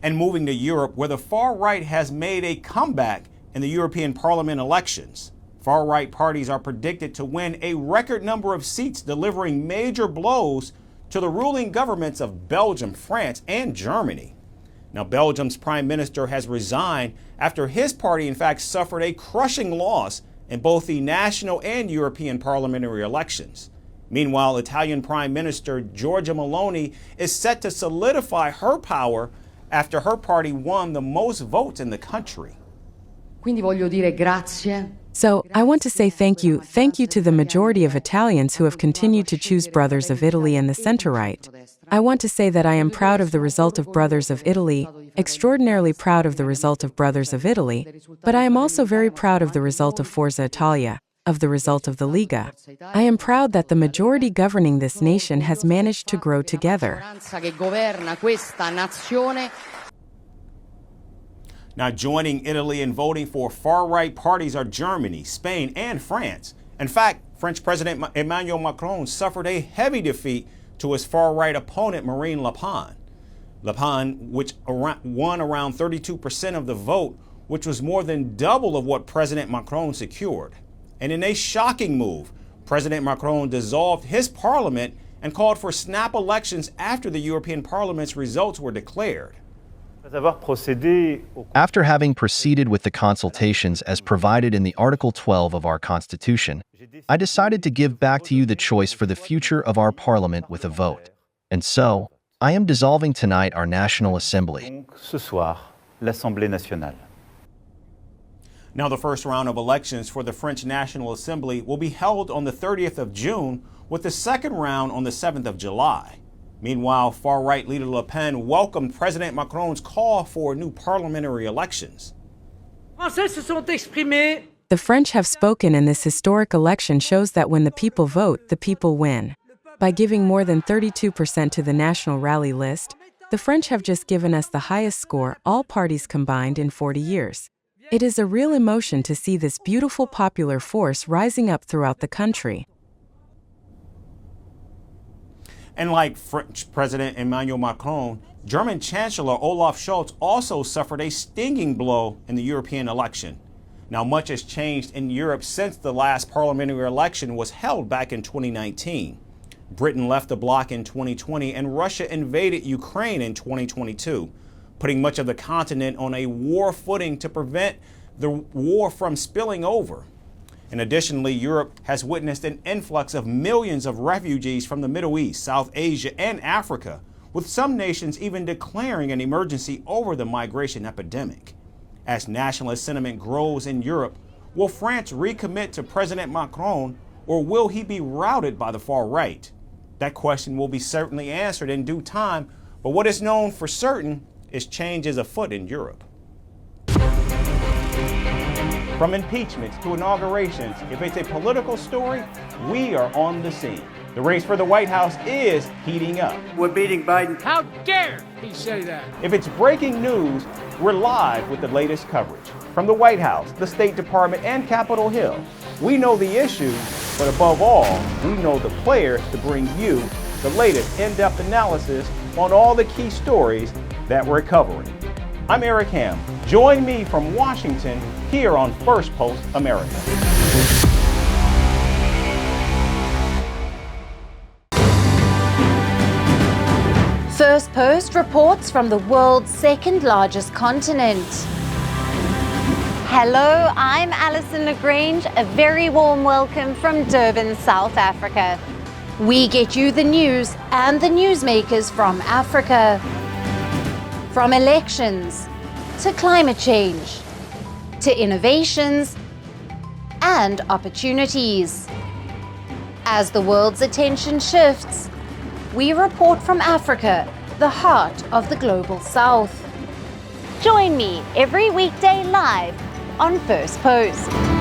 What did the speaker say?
and moving to Europe, where the far right has made a comeback in the European Parliament elections. Far-right parties are predicted to win a record number of seats, delivering major blows to the ruling governments of Belgium, France, and Germany. Now, Belgium's Prime Minister has resigned after his party, in fact, suffered a crushing loss in both the national and European parliamentary elections. Meanwhile, Italian Prime Minister Giorgia Meloni is set to solidify her power after her party won the most votes in the country. Quindi voglio dire grazie. So, I want to say thank you to the majority of Italians who have continued to choose Brothers of Italy and the center-right. I want to say that I am proud of the result of Brothers of Italy, extraordinarily proud of the result of Brothers of Italy, but I am also very proud of the result of Forza Italia, of the result of the Liga. I am proud that the majority governing this nation has managed to grow together. Now, joining Italy in voting for far-right parties are Germany, Spain, and France. In fact, French President Emmanuel Macron suffered a heavy defeat to his far-right opponent, Marine Le Pen. Le Pen, which won around 32% of the vote, which was more than double of what President Macron secured. And in a shocking move, President Macron dissolved his parliament and called for snap elections after the European Parliament's results were declared. After having proceeded with the consultations as provided in the Article 12 of our Constitution, I decided to give back to you the choice for the future of our Parliament with a vote. And so, I am dissolving tonight our National Assembly. Now, the first round of elections for the French National Assembly will be held on the 30th of June, with the second round on the 7th of July. Meanwhile, far-right leader Le Pen welcomed President Macron's call for new parliamentary elections. The French have spoken, and this historic election shows that when the people vote, the people win. By giving more than 32% to the National Rally list, the French have just given us the highest score, all parties combined, in 40 years. It is a real emotion to see this beautiful popular force rising up throughout the country. And like French President Emmanuel Macron, German Chancellor Olaf Scholz also suffered a stinging blow in the European election. Now, much has changed in Europe since the last parliamentary election was held back in 2019. Britain left the bloc in 2020, and Russia invaded Ukraine in 2022, putting much of the continent on a war footing to prevent the war from spilling over. And additionally, Europe has witnessed an influx of millions of refugees from the Middle East, South Asia, and Africa, with some nations even declaring an emergency over the migration epidemic. As nationalist sentiment grows in Europe, will France recommit to President Macron, or will he be routed by the far right? That question will be certainly answered in due time, but what is known for certain is change is afoot in Europe. From impeachments to inaugurations, if it's a political story, we are on the scene. The race for the White House is heating up. We're beating Biden. How dare he say that? If it's breaking news, we're live with the latest coverage. From the White House, the State Department, and Capitol Hill, we know the issues, but above all, we know the players to bring you the latest in-depth analysis on all the key stories that we're covering. I'm Eric Ham. Join me from Washington here on Firstpost America. Firstpost reports from the world's second largest continent. Hello, I'm Alison LaGrange. A very warm welcome from Durban, South Africa. We get you the news and the newsmakers from Africa. From elections, to climate change, to innovations, and opportunities. As the world's attention shifts, we report from Africa, the heart of the global South. Join me every weekday live on Firstpost.